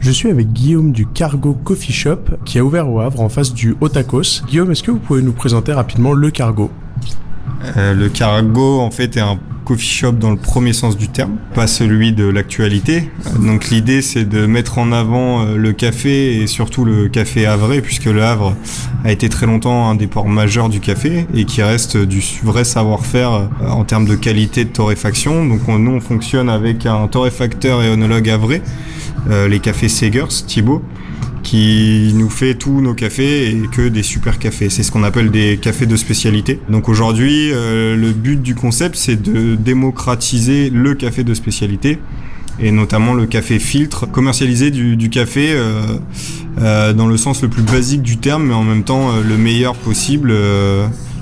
Je suis avec Guillaume du Cargo Coffee Shop qui a ouvert au Havre en face du Haut-Tacos. Guillaume, est-ce que vous pouvez nous présenter rapidement le Cargo ? Le Cargo, en fait, est un coffee shop dans le premier sens du terme, pas celui de l'actualité. Donc l'idée, c'est de mettre en avant le café et surtout le café havrais, puisque le Havre a été très longtemps un des ports majeurs du café et qui reste du vrai savoir-faire en termes de qualité de torréfaction. Donc nous, on fonctionne avec un torréfacteur et œnologue havrais, les cafés Segers, Thibaut, qui nous fait tous nos cafés et que des super cafés. C'est ce qu'on appelle des cafés de spécialité. Donc aujourd'hui, le but du concept, c'est de démocratiser le café de spécialité et notamment le café filtre, commercialiser du café dans le sens le plus basique du terme, mais en même temps le meilleur possible,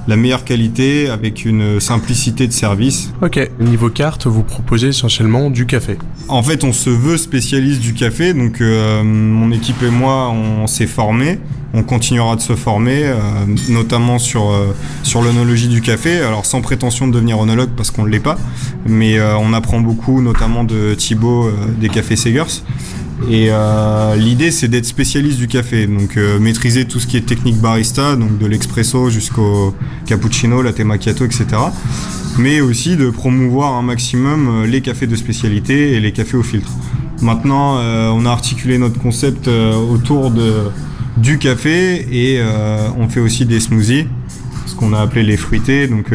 la meilleure qualité avec une simplicité de service. Ok, niveau carte, vous proposez essentiellement du café. En fait, on se veut spécialiste du café, donc mon équipe et moi, on s'est formés. On continuera de se former, notamment sur l'œnologie du café. Alors sans prétention de devenir œnologue parce qu'on ne l'est pas, mais on apprend beaucoup, notamment de Thibaut des cafés Segers. Et l'idée, c'est d'être spécialiste du café, donc maîtriser tout ce qui est technique barista, donc de l'expresso jusqu'au cappuccino, latte macchiato, etc. Mais aussi de promouvoir un maximum les cafés de spécialité et les cafés au filtre. Maintenant, on a articulé notre concept autour du café et on fait aussi des smoothies, ce qu'on a appelé les fruités. Donc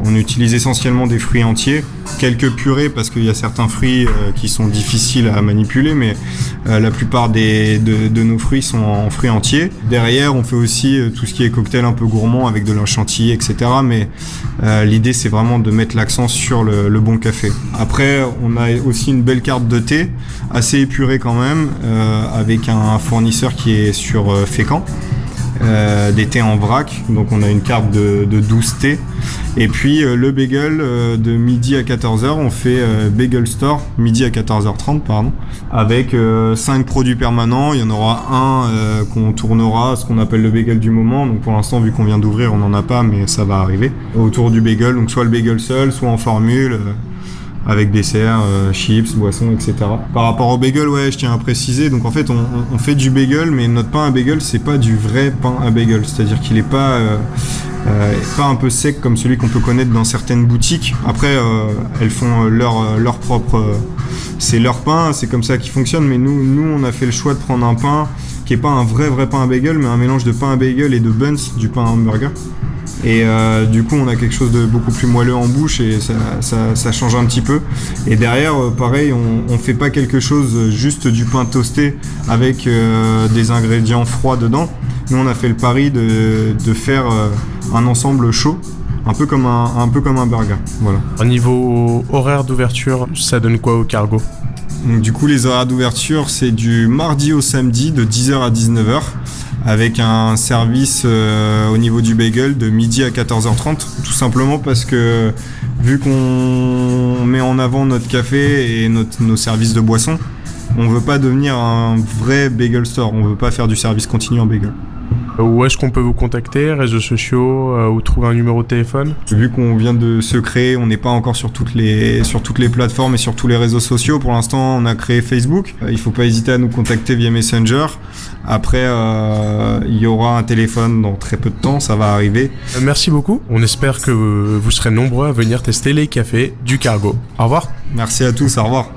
on utilise essentiellement des fruits entiers, quelques purées parce qu'il y a certains fruits qui sont difficiles à manipuler, mais la plupart de nos fruits sont en fruits entiers. Derrière, on fait aussi tout ce qui est cocktail un peu gourmand avec de la chantilly, etc. Mais l'idée, c'est vraiment de mettre l'accent sur le bon café. Après, on a aussi une belle carte de thé, assez épurée quand même, avec un fournisseur qui est sur Fécamp. Des thés en vrac, donc on a une carte de 12 thés. Et puis le bagel de midi à 14h, on fait Bagel Store, midi à 14h30, pardon, avec 5 produits permanents. Il y en aura un qu'on tournera, ce qu'on appelle le bagel du moment. Donc pour l'instant, vu qu'on vient d'ouvrir, on n'en a pas, mais ça va arriver. Autour du bagel, donc soit le bagel seul, soit en formule, avec dessert, chips, boissons, etc. Par rapport au bagel, ouais, je tiens à préciser, donc en fait on fait du bagel, mais notre pain à bagel, c'est pas du vrai pain à bagel, c'est-à-dire qu'il est pas un peu sec comme celui qu'on peut connaître dans certaines boutiques. Après, elles font leur propre, c'est leur pain, c'est comme ça qu'ils fonctionnent, mais nous on a fait le choix de prendre un pain qui est pas un vrai pain à bagel, mais un mélange de pain à bagel et de buns, du pain à hamburger. Et du coup on a quelque chose de beaucoup plus moelleux en bouche et ça change un petit peu. Et derrière pareil, on fait pas quelque chose juste du pain toasté avec des ingrédients froids dedans. Nous on a fait le pari de faire un ensemble chaud, un peu comme un burger. Voilà. Au niveau horaire d'ouverture, ça donne quoi au Cargo ? Donc, du coup les horaires d'ouverture, c'est du mardi au samedi de 10h à 19h. Avec un service au niveau du bagel de midi à 14h30, tout simplement parce que vu qu'on met en avant notre café et nos services de boissons, on veut pas devenir un vrai bagel store, on veut pas faire du service continu en bagel. Où est-ce qu'on peut vous contacter, réseaux sociaux, ou trouver un numéro de téléphone ? Vu qu'on vient de se créer, on n'est pas encore sur toutes les plateformes et sur tous les réseaux sociaux. Pour l'instant, on a créé Facebook. Il faut pas hésiter à nous contacter via Messenger. Après, il y aura un téléphone dans très peu de temps, ça va arriver. Merci beaucoup. On espère que vous serez nombreux à venir tester les cafés du Cargo. Au revoir. Merci à tous, au revoir.